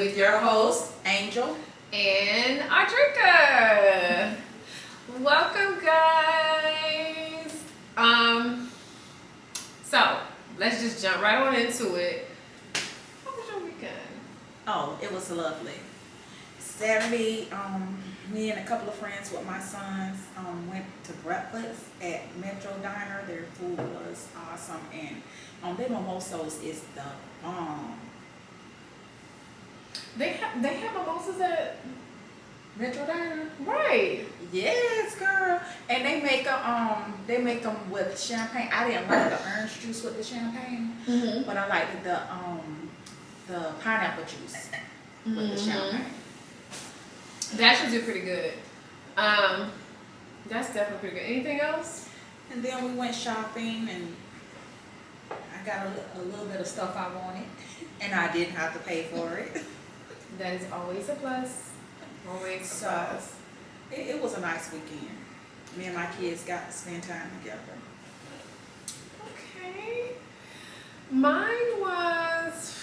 with your host, Angel and Audrika. Welcome, guys. So let's just jump right on into it. How was your weekend? Oh, it was lovely. Saturday, me and a couple of friends with my sons went to breakfast at Metro Diner. Their food was awesome, and their mimosas is the bomb. They have mimosas at Metro Diner, right? yes, girl. And they make them with champagne. I didn't like the orange juice with the champagne, but I liked the pineapple juice with the champagne. That should do pretty good. That's definitely pretty good. Anything else? And then we went shopping, and I got a little bit of stuff I wanted, and I didn't have to pay for it. That is always a plus. Always a plus. It was a nice weekend. Me and my kids got to spend time together. Okay. Mine was,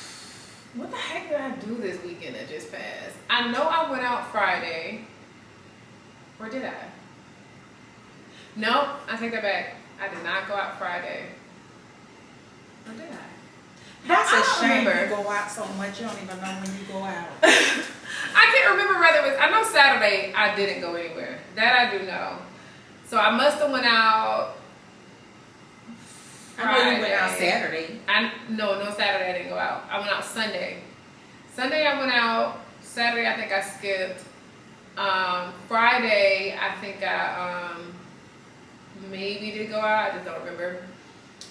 what the heck did I do this weekend that just passed? I know I went out Friday. Or did I? Nope, I take that back. I did not go out Friday. Or did I? That's I a shame remember. you go out so much, you don't even know when you go out. I can't remember whether it was, I know Saturday I didn't go anywhere. That I do know. So I must have went out I know you went out Saturday. No, Saturday I didn't go out. I went out Sunday. Sunday I went out. Saturday I think I skipped. Friday I think I maybe did go out. I just don't remember.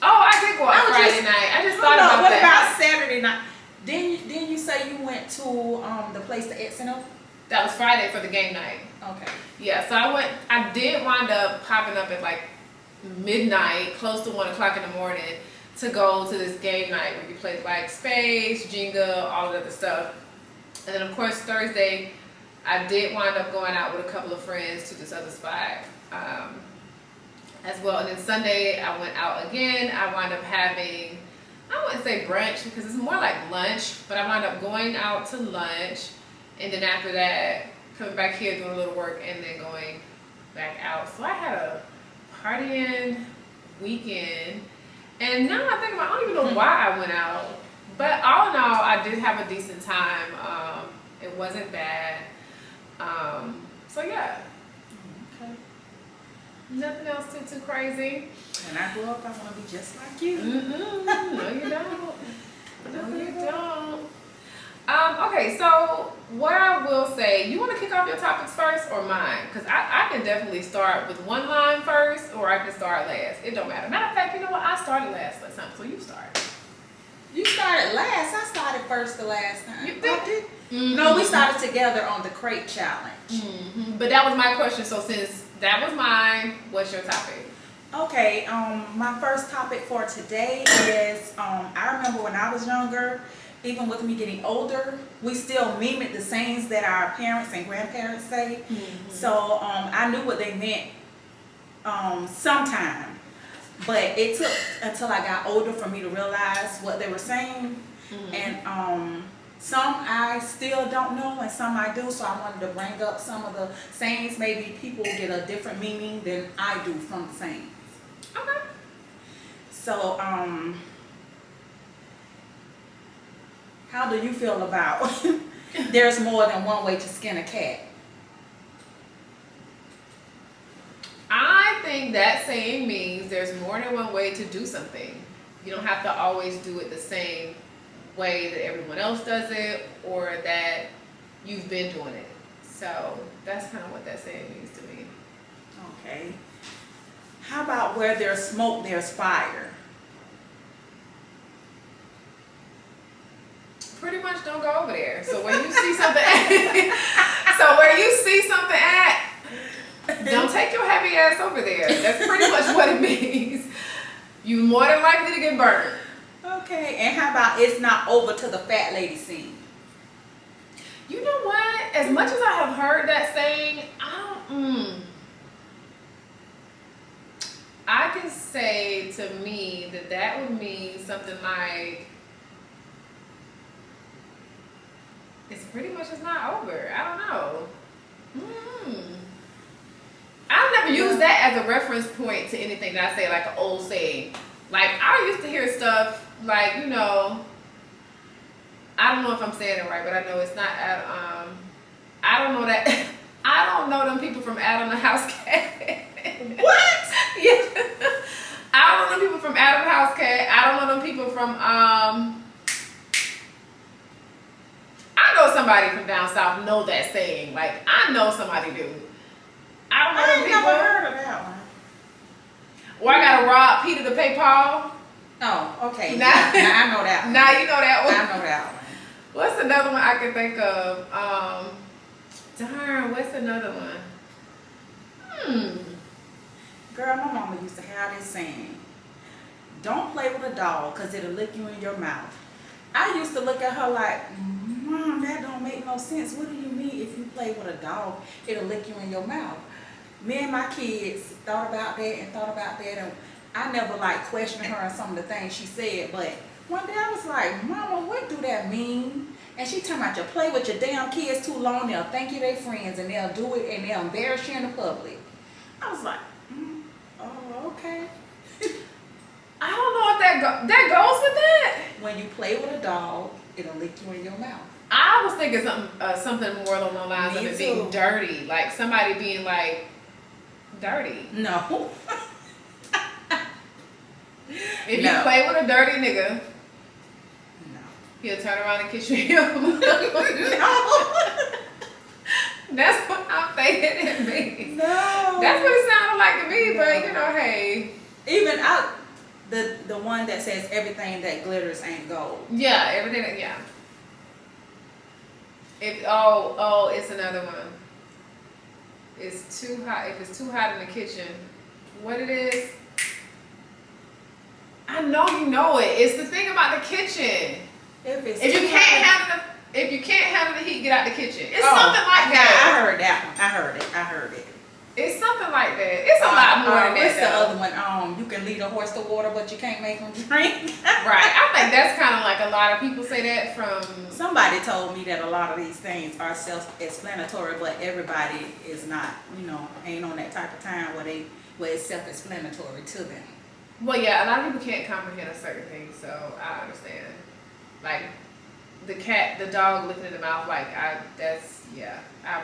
Oh, I did go out Friday night. I just thought about what that. about Saturday night? Didn't you say you went to the place to Exino? That was Friday for the game night. Okay. Yeah, so I did wind up popping up at like midnight, close to 1 o'clock in the morning, to go to this game night where you play like Space, Jenga, all of the other stuff. And then of course Thursday, I did wind up going out with a couple of friends to this other spot as well. And then Sunday, I went out again. I wound up having, I wouldn't say brunch because it's more like lunch, but I wound up going out to lunch. And then after that, coming back here, doing a little work, and then going back out. So I had a partying weekend. And now I think about, I don't even know why I went out. But all in all, I did have a decent time. It wasn't bad. So yeah. Okay. Nothing else too crazy. When I grow up, I want to be just like you. No, you don't. No, you don't. Okay, so what I will say, you want to kick off your topics first or mine? Because I can definitely start with one line first, or I can start last. It don't matter. Matter of fact, you know what? I started last time, so you start. You started last. I started first the last time. You did? No, we started together on the crate challenge. But that was my question. So since that was mine, what's your topic? Okay, my first topic for today is, I remember when I was younger, even with me getting older, we still mimic the sayings that our parents and grandparents say. So I knew what they meant sometime, but it took until I got older for me to realize what they were saying. And some I still don't know, and some I do, so I wanted to bring up some of the sayings. Maybe people get a different meaning than I do from the sayings. Okay. So, how do you feel about there's more than one way to skin a cat? I think that saying means there's more than one way to do something. You don't have to always do it the same way that everyone else does it, or that you've been doing it. So that's kind of what that saying means to me. Okay. How about where there's smoke, there's fire? Pretty much don't go over there. So where you see something at, don't take your heavy ass over there. That's pretty much what it means. You're more than likely to get burned. Okay, and how about it's not over to the fat lady scene? You know what? As much as I have heard that saying, I can say to me that would mean something like, it's much is not over. I don't know. I've never used that as a reference point to anything that I say, like an old saying. Like, I used to hear stuff like, I don't know if I'm saying it right, but I know it's not I don't know that I don't know them people from Adam the House Cat. What? Yeah. I don't know them people from Adam the House Cat. I don't know them people from I know somebody from down south know that saying. Like, I know somebody do. I don't know them people. I ain't never heard of that one. Or I gotta rob Peter to pay Paul. Oh, okay. Now, now I know that one. Now you know that one. I know that one. What's another one I can think of? Darn, what's another one? Girl, my mama used to have this saying, don't play with a dog because it'll lick you in your mouth. I used to look at her like, Mom, that don't make no sense. What do you mean if you play with a dog, it'll lick you in your mouth? Me and my kids thought about that, and I never like questioned her on some of the things she said, but one day I was like, Mama, what do that mean? And she talking about you play with your damn kids too long, they'll think you their friends, and they'll do it, and they'll embarrass you in the public. I was like, oh, okay. I don't know if that goes with that. When you play with a dog, it'll lick you in your mouth. I was thinking something more along the lines of Me it being too. dirty, like somebody being like dirty. No. If No. you play with a dirty nigga, No. he'll turn around and kiss you in your mouth. No. That's what I'm thinking it means. No. That's what it sounded like to me, No. but hey. Even the one that says everything that glitters ain't gold. Yeah, everything that, yeah. It's another one. It's too hot. If it's too hot in the kitchen, what it is? I know you know it. It's the thing about the kitchen. If you can't handle the heat, get out the kitchen. It's something like Yeah, that. I heard that one. I heard it. It's something like that. It's a lot more than that. What's the though. other one? You can lead a horse to water, but you can't make him drink. Right. I think that's kind of like a lot of people say that from. Somebody told me that a lot of these things are self-explanatory, but everybody is not, ain't on that type of time where it's self-explanatory to them. Well, yeah, a lot of people can't comprehend a certain thing, so I understand. Like the dog licking in the mouth, like I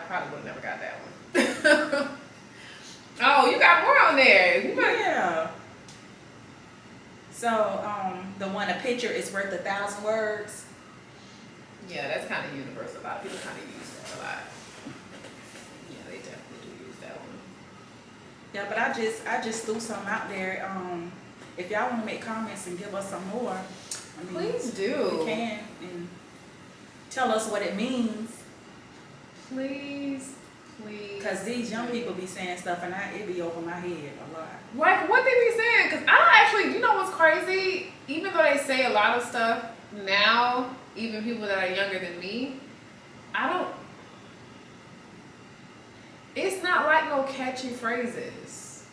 probably would have never got that one. Oh, you got more on there. Yeah. So, the one, a picture is worth 1,000 words. Yeah, that's kind of universal. A lot of people kind of use that a lot. Yeah, they definitely do use that one. Yeah, but I just threw some out there. If y'all want to make comments and give us some more, Please do. We can, and tell us what it means. Please. Because these young people be saying stuff, and it be over my head a lot. Like, what they be saying? Because I actually, you know what's crazy? Even though they say a lot of stuff now, even people that are younger than me, it's not like no catchy phrases.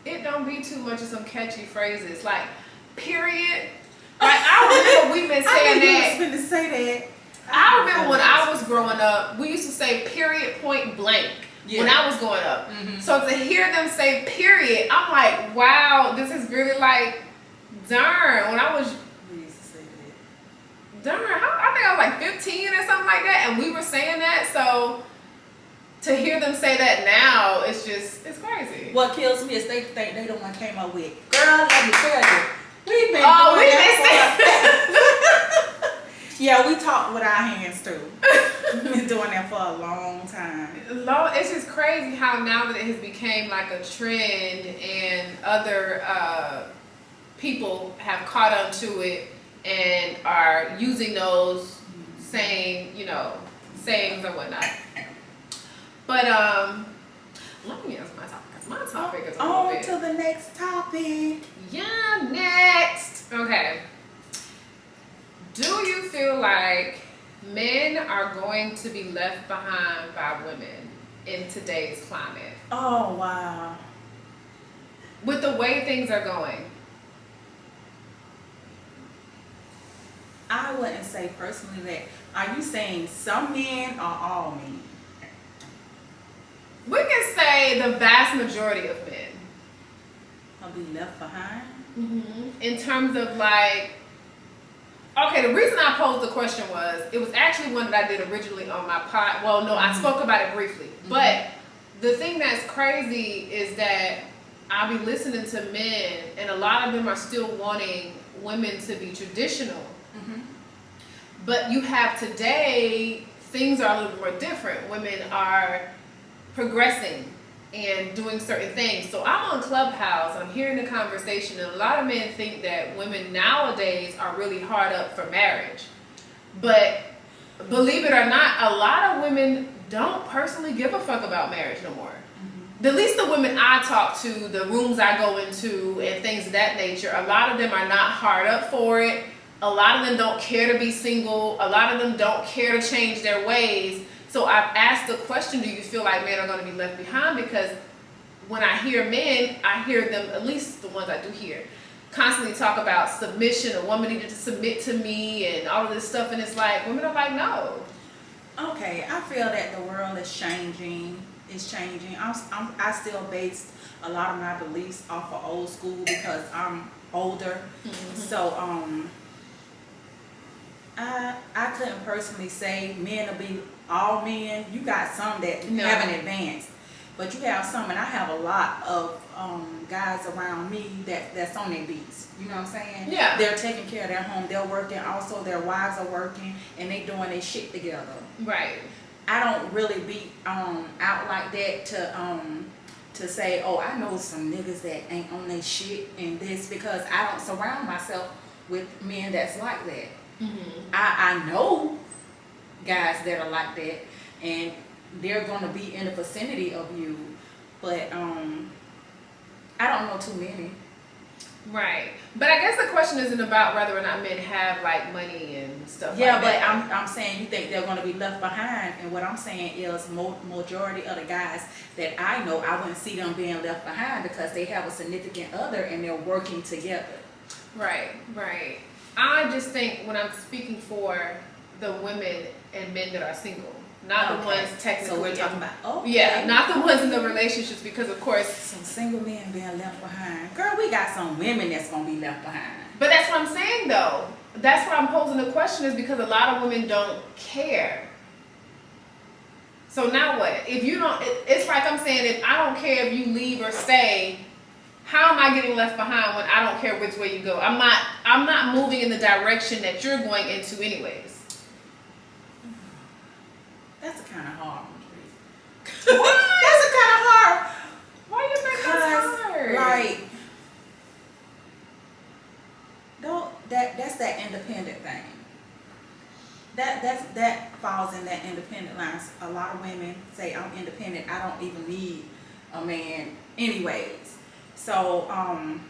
It don't be too much of some catchy phrases. Like, period. Like, I remember we been saying that. I was going to say that. I remember when I was growing up, we used to say period, point blank. Yeah. When I was growing up. Mm-hmm. So to hear them say period, I'm like, wow, this is really like, darn. When I was, We used to say that. darn, I think I was like 15 or something like that, and we were saying that. So to hear them say that now, it's crazy. What kills me is they think they the one came up with, girl, let me tell you, we've been Yeah, we talk with our hands too. We've been doing that for a long time. It's just crazy how now that it has become like a trend and other people have caught on to it and are using those same, sayings or whatnot. But let me answer my topic because my topic is a little On bit. to the next topic. Yeah, next. Okay. Do you feel like men are going to be left behind by women in today's climate? Oh, wow. With the way things are going? I wouldn't say personally that. Are you saying some men or all men? We can say the vast majority of men. Will be left behind? In terms of like, okay, the reason I posed the question was, it was actually one that I did originally on my pod. Well, no, I spoke about it briefly. But the thing that's crazy is that I'll be listening to men, and a lot of them are still wanting women to be traditional. But you have today, things are a little more different. Women are progressing and doing certain things. So I'm on Clubhouse, I'm hearing the conversation, and a lot of men think that women nowadays are really hard up for marriage. But believe it or not, a lot of women don't personally give a fuck about marriage no more. At least the women I talk to, the rooms I go into, and things of that nature, a lot of them are not hard up for it. A lot of them don't care to be single. A lot of them don't care to change their ways. So I've asked the question, do you feel like men are going to be left behind? Because when I hear men, I hear them, at least the ones I do hear, constantly talk about submission. A woman needed to submit to me and all of this stuff. And it's like, women are like, no. Okay, I feel that the world is changing. It's changing. I still base a lot of my beliefs off of old school because I'm older. So I couldn't personally say men will be all men. You got some that haven't advanced, but you have some, and I have a lot of guys around me that's on their beats. You know what I'm saying? Yeah. They're taking care of their home. They're working. Also, their wives are working, and they doing their shit together. Right. I don't really be out like that to say, oh, I know some niggas that ain't on their shit and this, because I don't surround myself with men that's like that. I know guys that are like that, and they're gonna be in the vicinity of you, but I don't know too many. Right. But I guess the question isn't about whether or not men have like money and stuff Yeah, like but that. I'm saying you think they're going to be left behind, and what I'm saying is majority of the guys that I know, I wouldn't see them being left behind because they have a significant other and they're working together. Right. I just think when I'm speaking for the women and men that are single, not the ones technically. So we're talking about, yeah, not the ones in the relationships, because of course. Some single men being left behind. Girl, we got some women that's going to be left behind. But that's what I'm saying though. That's why I'm posing the question, is because a lot of women don't care. So now what? If you don't, it's like I'm saying, if I don't care if you leave or stay, how am I getting left behind when I don't care which way you go? I'm not moving in the direction that you're going into anyways. That's kind of hard. What? That's kind of hard. Why do you think that's hard? Like, that's that independent thing. That falls in that independent line. A lot of women say, I'm independent, I don't even need a man anyways. So I'm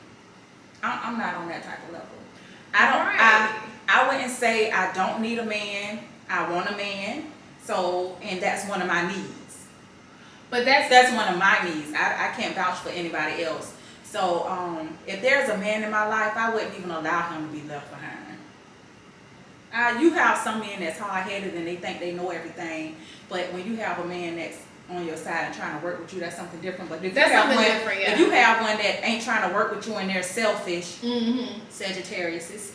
not on that type of level. I wouldn't say I don't need a man. I want a man. So, and that's one of my needs. But that's one of my needs. I can't vouch for anybody else. So if there's a man in my life, I wouldn't even allow him to be left behind. You have some men that's hard-headed and they think they know everything, but when you have a man that's on your side and trying to work with you, that's something different. But if that's you have something one, different, yeah. If you have one that ain't trying to work with you and they're selfish, Sagittarius.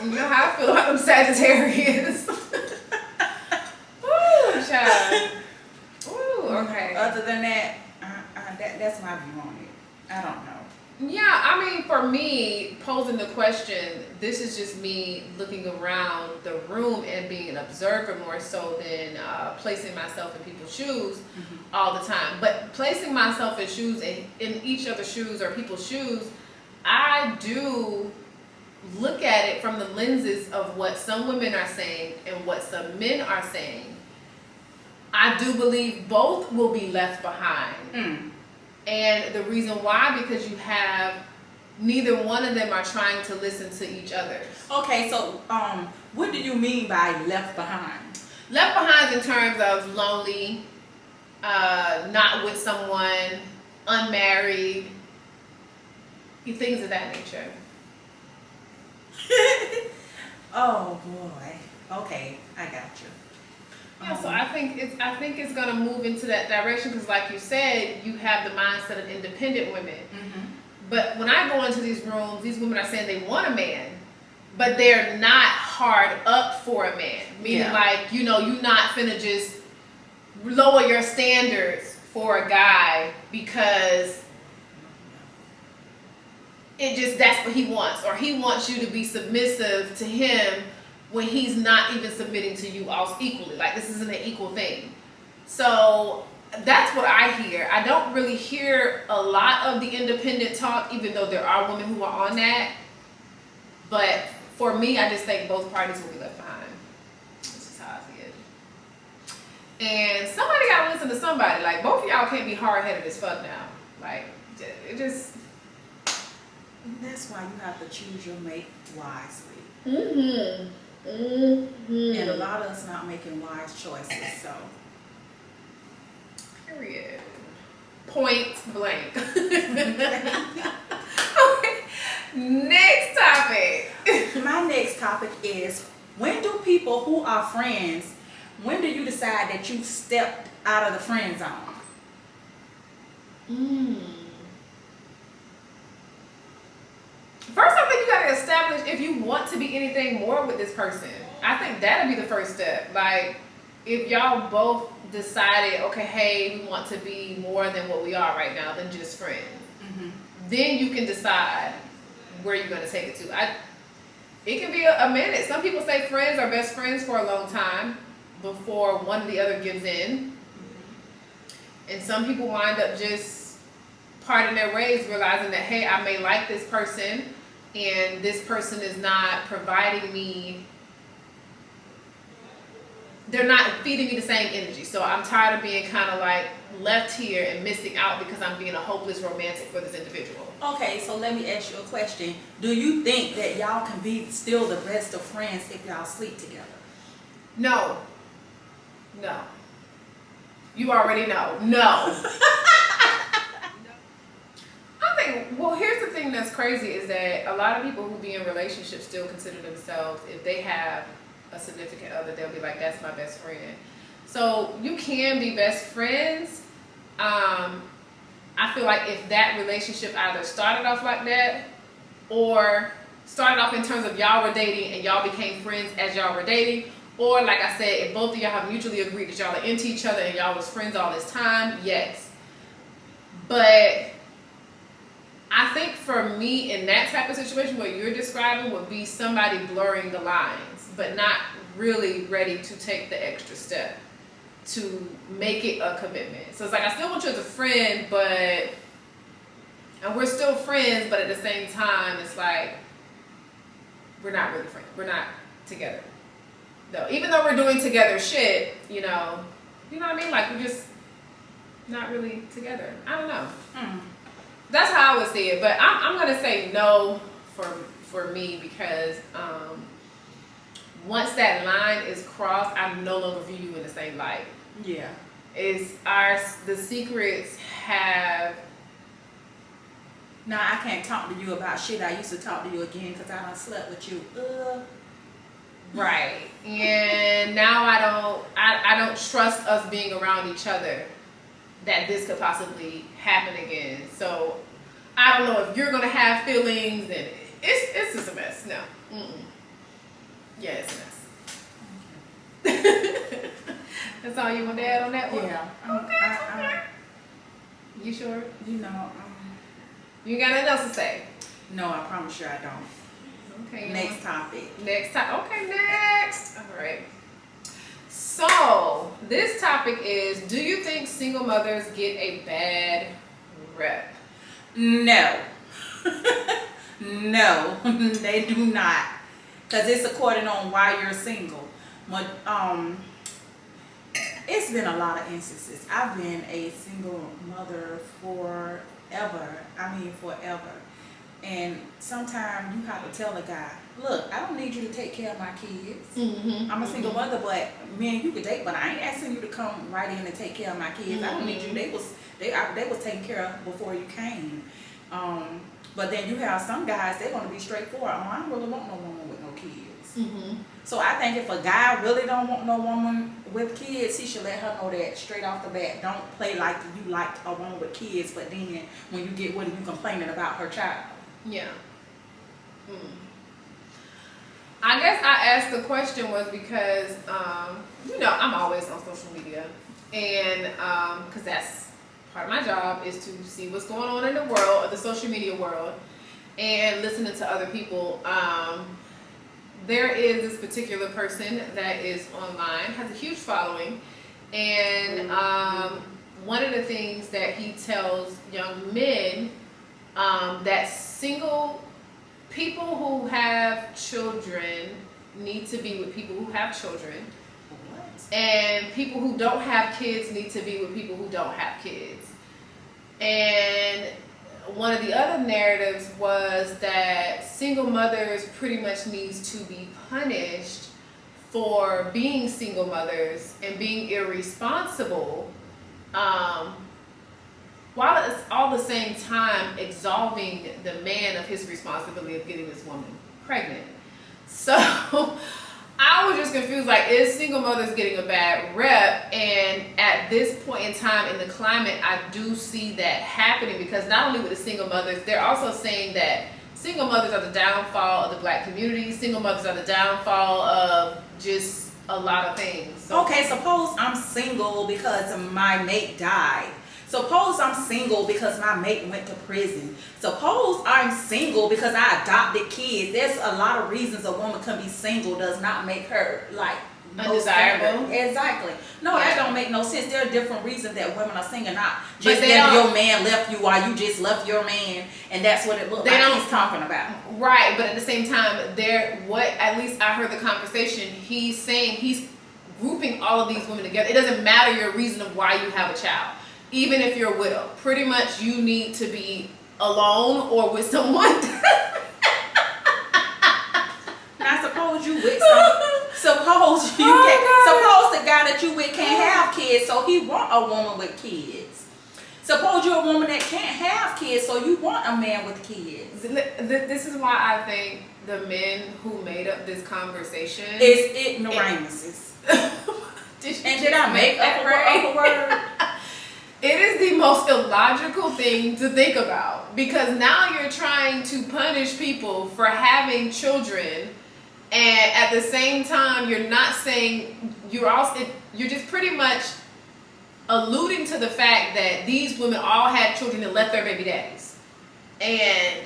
You know how I feel about them Sagittarius. Ooh, child. Ooh, okay. Other than that, that's my view on it. I don't know. Yeah, I mean, for me, posing the question, this is just me looking around the room and being an observer more so than placing myself in people's shoes all the time. But placing myself in shoes, in each other's shoes or people's shoes, I do look at it from the lenses of what some women are saying and what some men are saying. I do believe both will be left behind. And the reason why, because you have neither one of them are trying to listen to each other. Okay, so what do you mean by left behind? Left behind in terms of lonely, not with someone, unmarried, things of that nature. Oh boy. Okay, I got you. Yeah, so I think it's gonna move into that direction because, like you said, you have the mindset of independent women. Mm-hmm. But when I go into these rooms, these women are saying they want a man, but they're not hard up for a man. Meaning, like, you know, you're not finna just lower your standards for a guy because that's what he wants, or he wants you to be submissive to him when he's not even submitting to you all equally. Like, this isn't an equal thing. So that's what I hear. I don't really hear a lot of the independent talk, even though there are women who are on that. But for me, I just think both parties will be left behind. This is how I see it. And somebody gotta listen to somebody. Like, both of y'all can't be hard-headed as fuck now. Like, it just... That's why you have to choose your mate wisely. Mm-hmm. Mm-hmm. And a lot of us not making wise choices, so. Period. Point blank. Okay. Next topic. My next topic is, when do people who are friends, when do you decide that you stepped out of the friend zone? First, I think you gotta establish if you want to be anything more with this person. I think that'd be the first step. Like, if y'all both decided, okay, hey, we want to be more than what we are right now than just friends, then you can decide where you're gonna take it to. It can be a minute. Some people say friends are best friends for a long time before one or the other gives in. And some people wind up just parting their ways, realizing that, hey, I may like this person and this person is not providing me, they're not feeding me the same energy. So I'm tired of being kind of like left here and missing out because I'm being a hopeless romantic for this individual. Okay, so let me ask you a question. Do you think that y'all can be still the best of friends if y'all sleep together? No. No. You already know. No. Well, here's the thing that's crazy is that a lot of people who be in relationships still consider themselves, if they have a significant other, they'll be like, that's my best friend. So you can be best friends. I feel like if that relationship either started off like that or started off in terms of y'all were dating and y'all became friends as y'all were dating, or like I said, if both of y'all have mutually agreed that y'all are into each other and y'all was friends all this time, yes. But I think for me, in that type of situation, what you're describing would be somebody blurring the lines, but not really ready to take the extra step to make it a commitment. So it's like, I still want you as a friend, and we're still friends, but at the same time, it's like, we're not really friends. We're not together. Though, even though we're doing together shit, you know what I mean? Like, we're just not really together. I don't know. That's how I would see it, but I'm gonna say no for me because once that line is crossed, I no longer view you in the same light. Yeah. The secrets have. Now I can't talk to you about shit I used to talk to you again because I done slept with you. Right, and now I don't trust us being around each other, that this could possibly happen again. So I don't know if you're gonna have feelings, and it's just a mess. No, yeah, it's a mess. That's all you want to add on that one? Yeah. Okay. You sure? You know. You got nothing else to say? No, I promise you I don't. Okay. Next topic. Okay, next. All right. So, this topic is, do you think single mothers get a bad rep? No. No, they do not. Because it's according on why you're single. But, it's been a lot of instances. I've been a single mother forever. And sometimes you have to tell a guy, look, I don't need you to take care of my kids. I'm a single mother, but me and you could date, but I ain't asking you to come right in and take care of my kids. I don't need you. They was taken care of before you came. But then you have some guys, they're going to be straightforward. Oh, I don't really want no woman with no kids. Mm-hmm. So I think if a guy really don't want no woman with kids, he should let her know that straight off the bat. Don't play like you like a woman with kids, but then when you get with her, you complaining about her child. Yeah. I guess I asked the question was because, I'm always on social media. And because that's part of my job is to see what's going on in the world, or the social media world, and listening to other people. There is this particular person that is online, has a huge following, and one of the things that he tells young men, that single people who have children need to be with people who have children, and people who don't have kids need to be with people who don't have kids. And one of the other narratives was that single mothers pretty much needs to be punished for being single mothers and being irresponsible, while at all the same time absolving the man of his responsibility of getting this woman pregnant. So I was just confused, like, is single mothers getting a bad rep? And at this point in time in the climate, I do see that happening, because not only with the single mothers, they're also saying that single mothers are the downfall of the black community. Single mothers are the downfall of just a lot of things. So, Okay, suppose I'm single because my mate died. Suppose I'm single because my mate went to prison. Suppose I'm single because I adopted kids. There's a lot of reasons a woman can be single does not make her like undesirable. Exactly. No, Yeah. that don't make no sense. There are different reasons that women are single, not But just they that don't- your man left you or you just left your man and that's what it looked They like don't- he's talking about. Right, but at the same time, at least I heard the conversation, he's saying he's grouping all of these women together. It doesn't matter your reason of why you have a child. Even if you're a widow, pretty much you need to be alone or with someone. Now suppose you with suppose suppose the guy that you with can't have kids, so he want a woman with kids. Suppose you're a woman that can't have kids, so you want a man with kids. This is why I think the men who made up this conversation It's ignoramuses. Did I make up a word? It is the most illogical thing to think about, because now you're trying to punish people for having children, and at the same time you're not saying, you're just pretty much alluding to the fact that these women all had children and left their baby daddies, and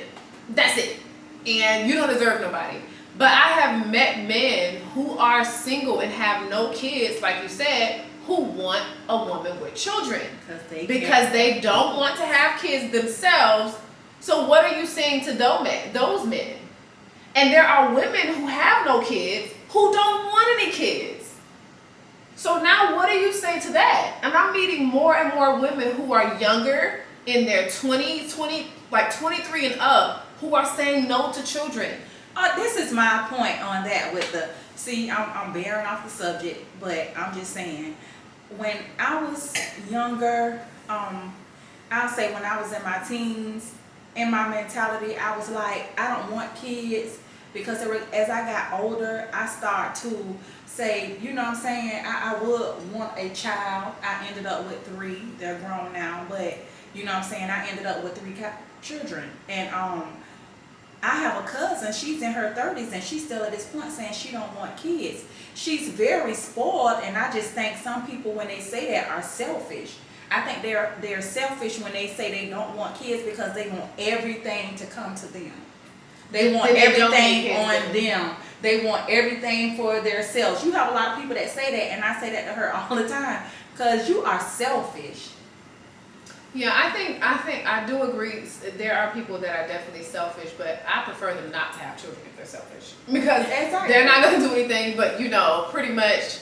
that's it, and you don't deserve nobody. But I have met men who are single and have no kids, like you said, who want a woman with children because they don't want to have kids themselves. So what are you saying to those men? And there are women who have no kids who don't want any kids. So now what are you saying to that? And I'm meeting more and more women who are younger, in their 20, like 23 and up, who are saying no to children. This is my point on that with I'm bearing off the subject, but I'm just saying, when I was younger, I'll say when I was in my teens, in my mentality, I was like, I don't want kids, because as I got older, I start to say, you know what I'm saying, I would want a child. I ended up with 3. They're grown now, but you know what I'm saying, I ended up with 3 children. And I have a cousin, she's in her 30s, and she's still at this point saying she don't want kids. She's very spoiled, and I just think some people, when they say that, are selfish. I think they're selfish when they say they don't want kids, because they want everything to come to them. They want everything on them. They want everything for themselves. You have a lot of people that say that, and I say that to her all the time, because you are selfish. Yeah, I do agree. There are people that are definitely selfish, but I prefer them not to have children if they're selfish, because they're not going to do anything but, pretty much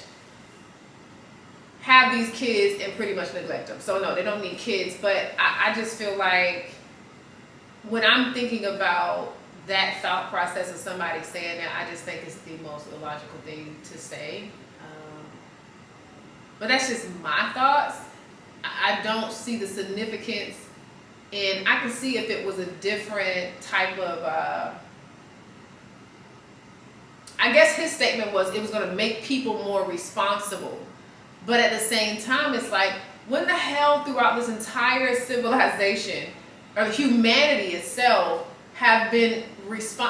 have these kids and pretty much neglect them. So no, they don't need kids. But I just feel like when I'm thinking about that thought process of somebody saying that, I just think it's the most illogical thing to say. But that's just my thoughts. I don't see the significance And I can see if it was a different type of, I guess his statement was it was going to make people more responsible. But at the same time, it's like, when the hell throughout this entire civilization or humanity itself have been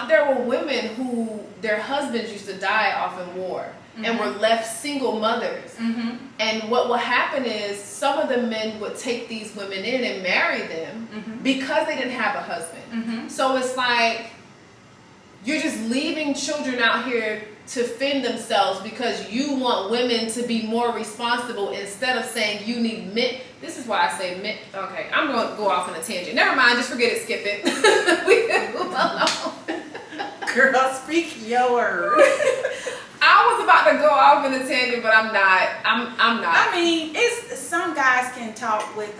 there were women who their husbands used to die off in war and were left single mothers. And what will happen is some of the men would take these women in and marry them because they didn't have a husband. So it's like, you're just leaving children out here to fend themselves because you want women to be more responsible instead of saying you need men. This is why I say men. Okay, I'm going to go off on a tangent. Never mind, just forget it, skip it. We can move along. Girl, speak your word. I was about to go off on a tangent, but I'm not. I'm not. I mean, it's some guys can talk with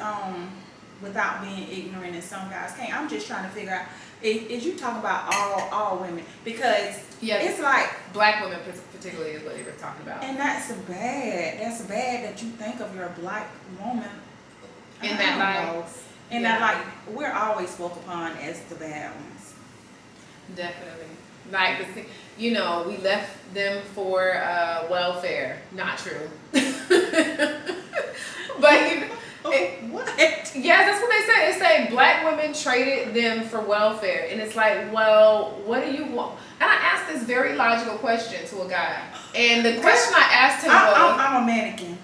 without being ignorant, and some guys can't. I'm just trying to figure out, is you talking about all women? Because it's like black women particularly is what they were talking about. And that's bad. That's bad that you think of your black woman in that light. In that light, we're always spoke upon as the bad ones. Definitely. Like, we left them for welfare. Not true. But what? Yeah, that's what they say. They say black women traded them for welfare, and it's like, well, what do you want? And I asked this very logical question to a guy, and the question I asked him was, I'm a mannequin.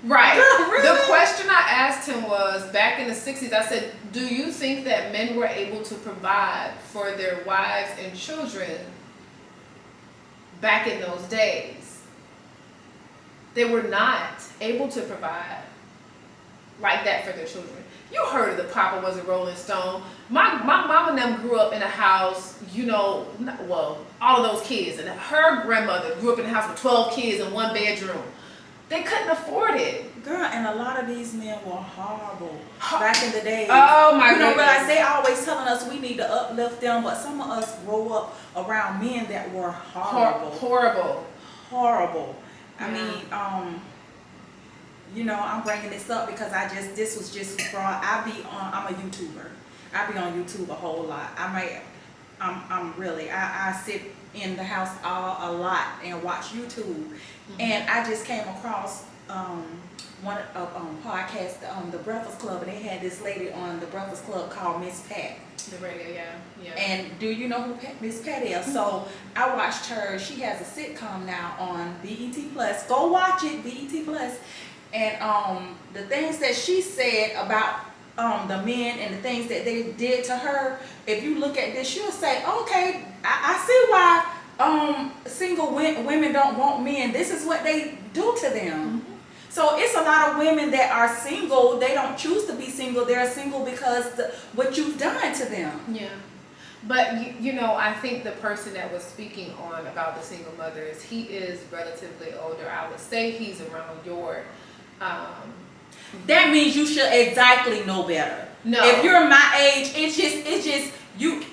Right. Really? The question I asked him was, back in the 60s, I said, do you think that men were able to provide for their wives and children back in those days? They were not able to provide like that for their children. You heard of the Papa was a Rolling Stone. My mom and them grew up in a house, all of those kids. And her grandmother grew up in a house with 12 kids in one bedroom. They couldn't afford it. Girl, and a lot of these men were horrible back in the day. Oh my goodness. Realize they always telling us we need to uplift them, but some of us grow up around men that were horrible. Horrible. I mean, I'm bringing this up because this was just brought. I'm a YouTuber. I be on YouTube a whole lot. I sit in the house a lot and watch YouTube. And I just came across one podcast, The Breakfast Club, and they had this lady on The Breakfast Club called Miss Pat. The radio, yeah. And do you know who Miss Pat is? So I watched her. She has a sitcom now on BET Plus. Go watch it, BET Plus. And the things that she said about the men and the things that they did to her, if you look at this, you'll say, okay, I see why single women don't want men. This is what they do to them. So it's a lot of women that are single. They don't choose to be single. They're single because what you've done to them. Yeah. But I think the person that was speaking on about the single mothers, he is relatively older. I would say he's around your that means you should exactly know better. No. If you're my age, it's just you.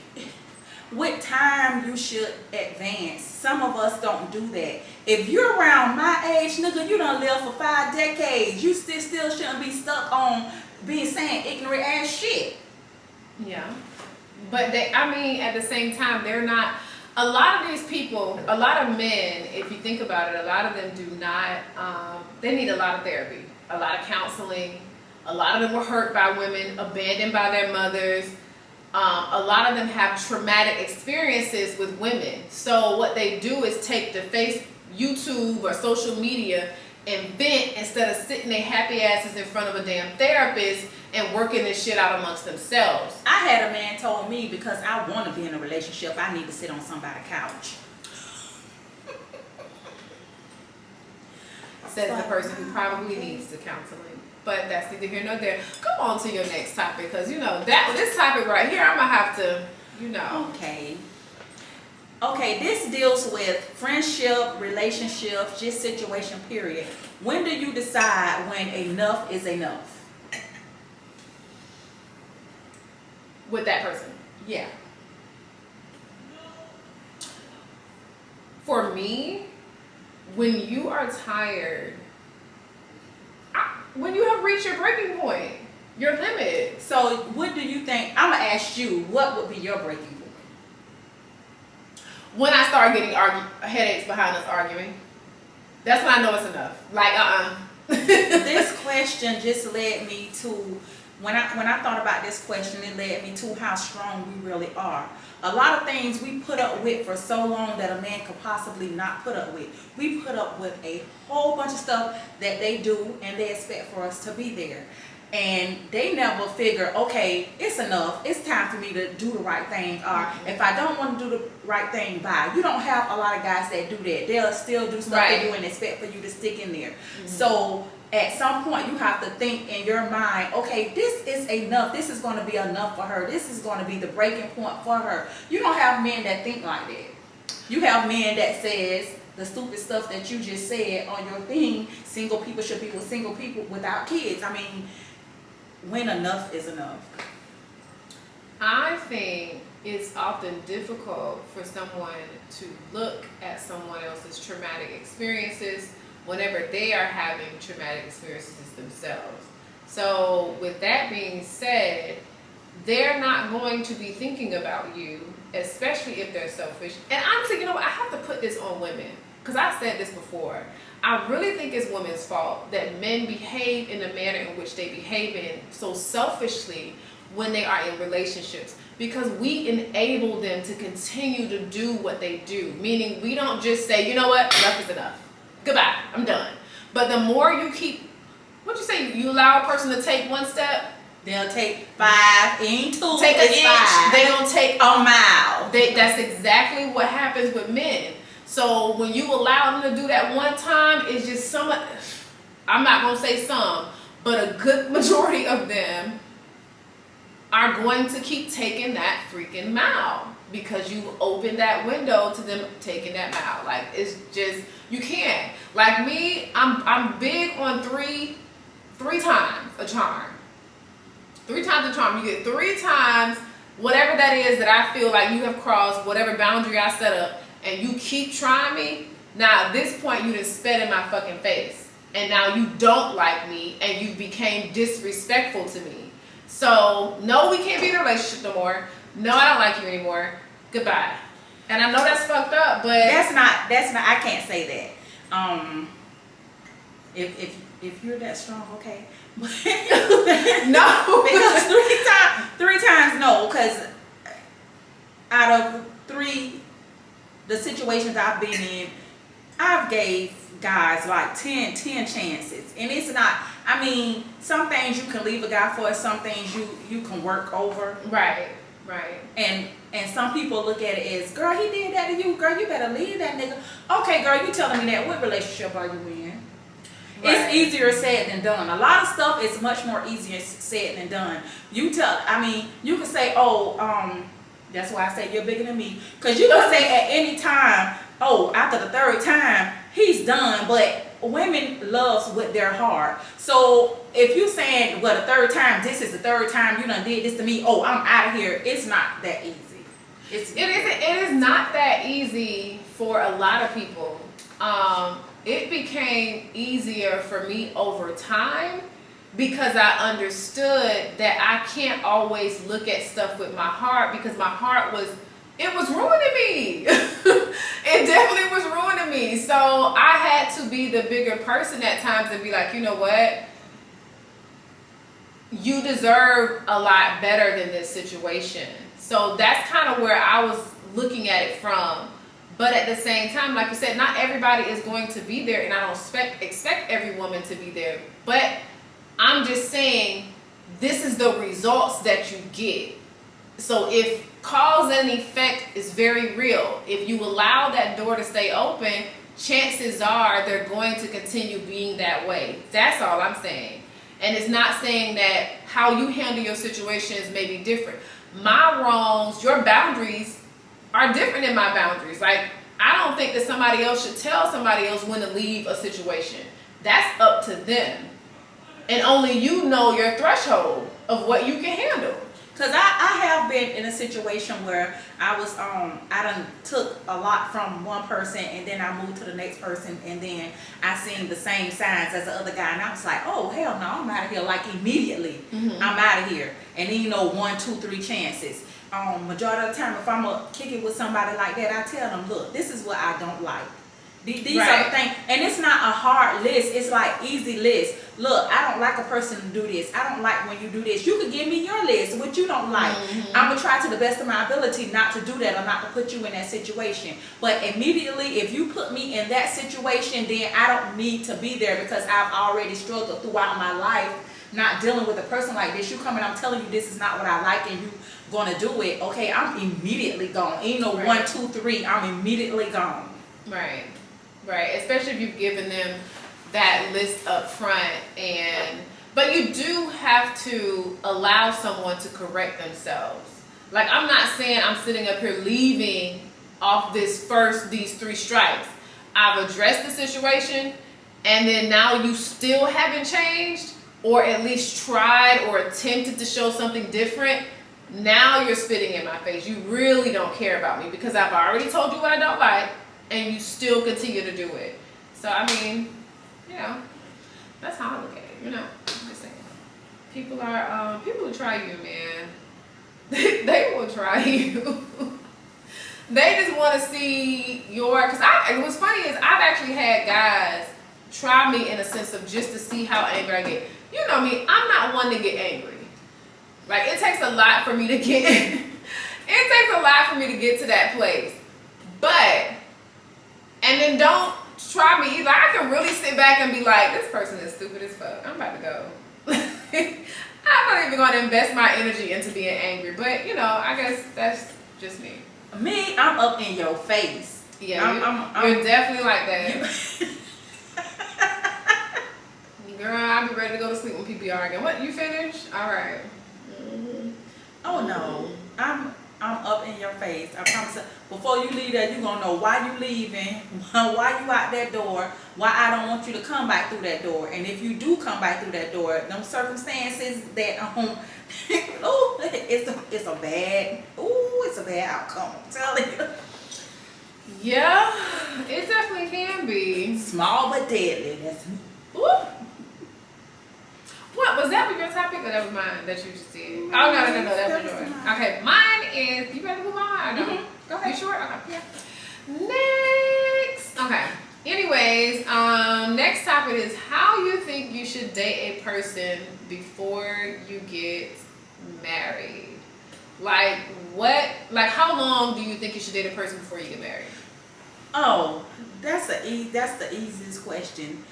With time, you should advance. Some of us don't do that. If you're around my age, nigga, you done lived for 5 decades. You still shouldn't be stuck on saying ignorant ass shit. Yeah. But at the same time, they're not. A lot of these people, a lot of men, if you think about it, a lot of them do not. They need a lot of therapy, a lot of counseling. A lot of them were hurt by women, abandoned by their mothers. A lot of them have traumatic experiences with women. So what they do is take the YouTube or social media and vent instead of sitting their happy asses in front of a damn therapist and working this shit out amongst themselves. I had a man told me because I want to be in a relationship, I need to sit on somebody's couch. Says the person who probably needs the counseling. But that's neither here nor there. Go on to your next topic, because this topic right here, I'm gonna have to, Okay, this deals with friendship, relationships, just situation, period. When do you decide when enough is enough? With that person. Yeah. For me, when you are tired, when you have reached your breaking point, your limit. So what do you think? I'm gonna ask you, what would be your breaking point? When I start getting headaches behind us arguing, that's when I know it's enough. Like, This question just led me to, when I thought about this question, it led me to how strong we really are. A lot of things we put up with for so long that a man could possibly not put up with. We put up with a whole bunch of stuff that they do, and they expect for us to be there. And they never figure, okay, it's enough. It's time for me to do the right thing. Or if I don't want to do the right thing, bye. You don't have a lot of guys that do that. They'll still do stuff they do and expect for you to stick in there. So at some point, you have to think in your mind, okay, this is enough. This is going to be enough for her. This is going to be the breaking point for her. You don't have men that think like that. You have men that says the stupid stuff that you just said on your thing. Single people should be with single people without kids. I mean, when enough is enough? I think it's often difficult for someone to look at someone else's traumatic experiences whenever they are having traumatic experiences themselves. So with that being said, they're not going to be thinking about you, especially if they're selfish. And honestly, you know what? I have to put this on women, because I've said this before. I really think it's women's fault that men behave in the manner in which they behave in so selfishly when they are in relationships, because we enable them to continue to do what they do. Meaning we don't just say, you know what, enough is enough. Goodbye, I'm done. But the more you keep, what you say, you allow a person to take one step, they'll take 5, ain't 2, take an inch, 5. they don't take a mile. That's exactly what happens with men. So when you allow them to do that one time, it's just I'm not going to say some, but a good majority of them are going to keep taking that freaking mile, because you opened that window to them taking that mile. Like, it's just, you can't. Like me, I'm big on three times a charm. 3 times a charm. You get 3 times whatever that is that I feel like you have crossed, whatever boundary I set up, and you keep trying me. Now at this point, you just spit in my fucking face, and now you don't like me, and you became disrespectful to me. So no, we can't be in a relationship no more. No, I don't like you anymore. Goodbye. And I know that's fucked up, but that's not. I can't say that. If you're that strong, okay. No, because 3 times no. Because out of 3, the situations I've been in, I've gave guys like 10 chances, and it's not. I mean, some things you can leave a guy for, some things you can work over. Right. And some people look at it as, girl, he did that to you. Girl, you better leave that nigga. Okay, girl, you telling me that. What relationship are you in? Right. It's easier said than done. A lot of stuff is much more easier said than done. You can say, that's why I say you're bigger than me. Because you can say at any time, after the 3rd time, he's done. But women loves with their heart. So if you saying, well, the 3rd time, this is the 3rd time you done did this to me, I'm out of here. It's not that easy. It is not that easy for a lot of people. It became easier for me over time, because I understood that I can't always look at stuff with my heart, because my heart was ruining me. It definitely was ruining me. So I had to be the bigger person at times and be like, you know what? You deserve a lot better than this situation. So that's kind of where I was looking at it from. But at the same time, like you said, not everybody is going to be there, and I don't expect every woman to be there. But I'm just saying, this is the results that you get. So if cause and effect is very real, if you allow that door to stay open, chances are they're going to continue being that way. That's all I'm saying. And it's not saying that how you handle your situations may be different. My wrongs, your boundaries are different than my boundaries. Like, I don't think that somebody else should tell somebody else when to leave a situation. That's up to them. And only you know your threshold of what you can handle. Cause I have been in a situation where I was I done took a lot from one person and then I moved to the next person and then I seen the same signs as the other guy and I was like, oh hell no, I'm out of here, like immediately. I'm out of here. And then 1, 2, 3 chances. Majority of the time if I'm gonna kick it with somebody like that, I tell them, look, this is what I don't like. These are the things, and it's not a hard list, it's like easy list. Look, I don't like a person to do this. I don't like when you do this. You could give me your list, what you don't like. I'm going to try to the best of my ability not to do that or not to put you in that situation. But immediately, if you put me in that situation, then I don't need to be there because I've already struggled throughout my life not dealing with a person like this. You come and I'm telling you this is not what I like and you going to do it. Okay, I'm immediately gone. Ain't no 1, 2, 3. I'm immediately gone. Right. Right, especially if you've given them that list up front, but you do have to allow someone to correct themselves. Like, I'm not saying I'm sitting up here leaving off these 3 strikes. I've addressed the situation, and then now you still haven't changed, or at least tried or attempted to show something different. Now you're spitting in my face. You really don't care about me because I've already told you what I don't like. And you still continue to do it. So, I mean, that's how I look at it, I'm just saying. People will try you, man. They will try you. They just want to see because what's funny is I've actually had guys try me in a sense of just to see how angry I get. You know me, I'm not one to get angry. Like, it takes a lot for me to get, to that place. And then don't try me either. I can really sit back and be like, this person is stupid as fuck. I'm about to go. I'm not even going to invest my energy into being angry. But, I guess that's just me. Me, I'm up in your face. Yeah, you're definitely like that. Girl, I'll be ready to go to sleep when people are arguing. What, you finished? All right. Oh, no. I'm up in your face. I promise you. Before you leave that, you're going to know why you leaving, why you out that door, why I don't want you to come back through that door. And if you do come back through that door, them circumstances that, it's a bad outcome. I'm telling you. Yeah, it definitely can be. Small but deadly. That's me. Ooh. What was that? Your topic, or that was mine that you just did? Oh no, that was yours. Okay, mine is. You ready to move on? I know. Go ahead. You sure? Okay. Yeah. Next. Okay. Anyways, next topic is how you think you should date a person before you get married. Like what? Like how long do you think you should date a person before you get married? Oh, that's the easiest question.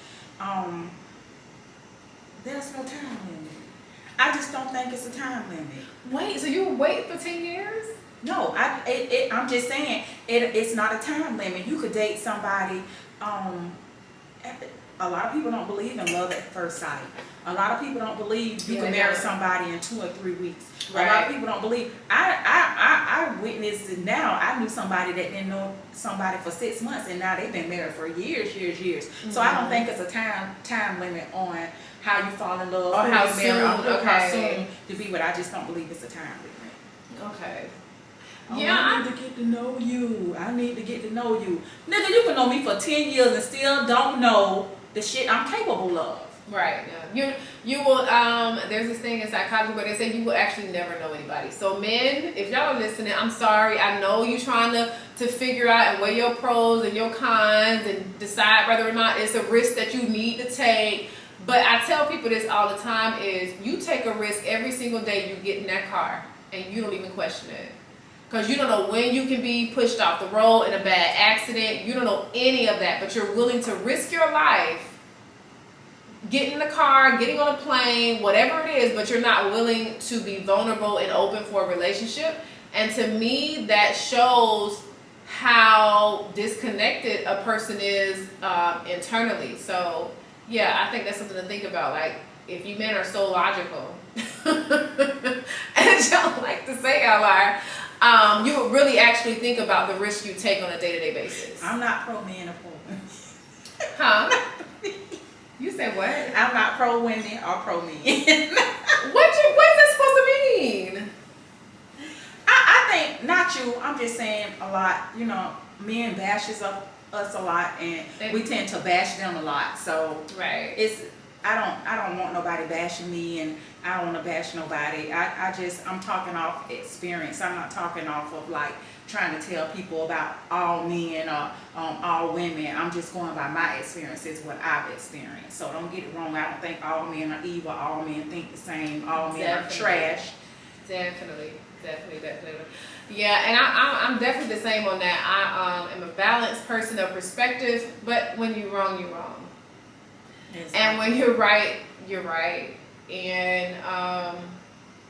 There's no time limit. I just don't think it's a time limit. Wait, so you wait for 10 years? No, I'm just saying it's not a time limit. You could date somebody. A lot of people don't believe in love at first sight. A lot of people don't believe you can marry somebody in 2 or 3 weeks. Right. A lot of people don't believe. I witnessed it now. I knew somebody that didn't know somebody for 6 months, and now they've been married for years. Mm-hmm. So I don't think it's a time limit on how you fall in love or how soon. How soon to be with. I just don't believe it's a time limit. Okay. I need to get to know you. I need to get to know you. Nigga, you can know me for 10 years and still don't know the shit I'm capable of. Right. Yeah. You will. There's this thing in psychology where they say you will actually never know anybody. So men, if y'all are listening, I'm sorry. I know you're trying to figure out and weigh your pros and your cons and decide whether or not it's a risk that you need to take. But I tell people this all the time: is you take a risk every single day you get in that car and you don't even question it. Because you don't know when you can be pushed off the road in a bad accident. You don't know any of that, but you're willing to risk your life, getting in the car, getting on a plane, whatever it is, but you're not willing to be vulnerable and open for a relationship. And to me, that shows how disconnected a person is internally. So, yeah, I think that's something to think about. Like, if you men are so logical, and y'all like to say out loud, you would really actually think about the risk you take on a day-to-day basis. I'm not pro men or pro women. Huh? You said what? I'm not pro women or pro men. What's that supposed to mean? not you. I'm just saying a lot. You know, men bashes up us a lot, and we tend to bash them a lot. So Right. I don't want nobody bashing me, and I don't want to bash nobody. I'm talking off experience. I'm not talking off of like trying to tell people about all men or all women. I'm just going by my experiences, what I've experienced. So don't get it wrong. I don't think all men are evil. All men think the same. All men are trash. Definitely. Yeah, and I'm definitely the same on that. I am a balanced person of perspective, but when you're wrong, you're wrong. Exactly. And when you're right, you're right. And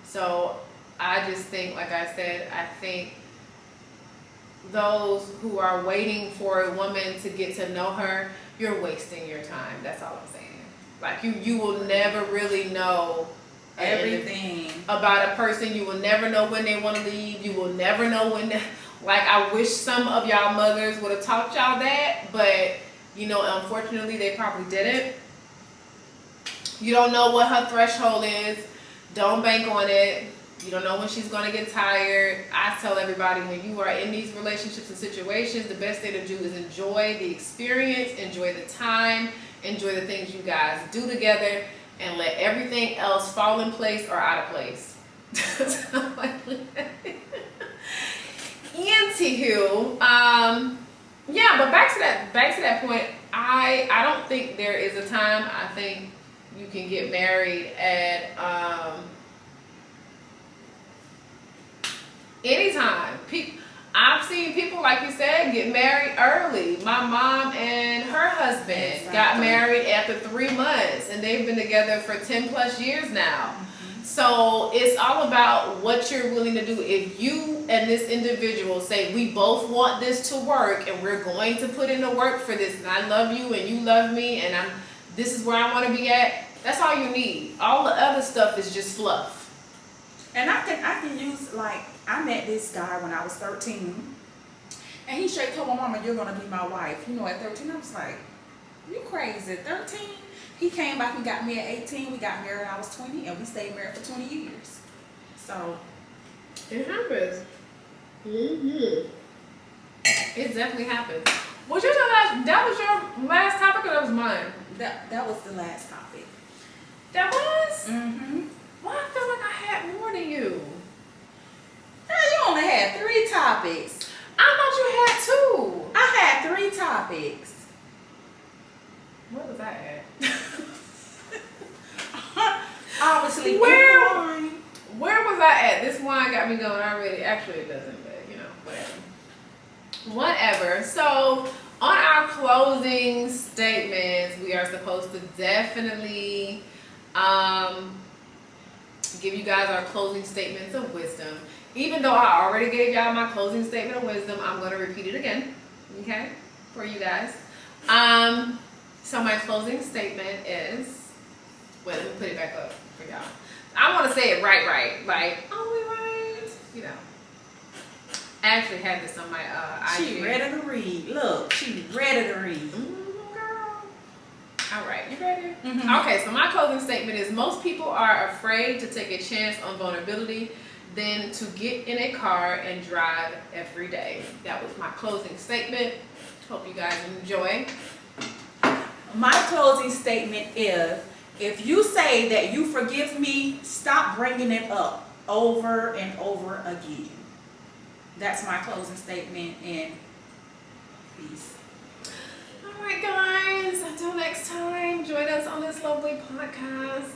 so I just think, like I said, I think those who are waiting for a woman to get to know her, you're wasting your time. That's all I'm saying. Like you will never really know everything about a person. You will never know when they want to leave. You will never know when like, I wish some of y'all mothers would have taught y'all that, but you know, unfortunately they probably didn't. You don't know what her threshold is. Don't bank on it. You don't know when she's going to get tired. I tell everybody, when you are in these relationships and situations, the best thing to do is enjoy the experience, enjoy the time, enjoy the things you guys do together, and let everything else fall in place or out of place. Anywho, yeah, but back to that point, I don't think there is a time. I think you can get married at anytime. I've seen people, like you said, get married early. My mom and her husband got married after 3 months, and they've been together for 10 plus years now. So it's all about what you're willing to do. If you and this individual say, we both want this to work, and we're going to put in the work for this, and I love you and you love me, and this is where I want to be at, that's all you need. All the other stuff is just fluff. And I can use, like, I met this guy when I was 13, and he straight told my mama, you're going to be my wife. You know, at 13, I was like, you crazy, 13? He came back and got me at 18. We got married when I was 20, and we stayed married for 20 years. So. It happens. Mm-hmm. It definitely happens. Was your that was your last topic, or that was mine? That was the last topic. That was? Mm-hmm. Well, I feel like I had more than you. You only had 3 topics. I thought you had 2. I had 3 topics. Where was I at? Obviously, where was I at? This wine got me going already. Actually, it doesn't, but you know, whatever. So, on our closing statements, we are supposed to definitely give you guys our closing statements of wisdom. Even though I already gave y'all my closing statement of wisdom, I'm going to repeat it again, okay, for you guys. So my closing statement is, well, let me put it back up for y'all. I want to say it right, like, oh, we right, you know. I actually had this on my IG. She ready to read. Look, she ready to read. Mm-hmm, girl. All right, you ready? Mm-hmm. Okay, so my closing statement is, most people are afraid to take a chance on vulnerability than to get in a car and drive every day. That was my closing statement. Hope you guys enjoy. My closing statement is, if you say that you forgive me, stop bringing it up over and over again. That's my closing statement, and peace. All right, guys. Until next time, join us on this lovely podcast.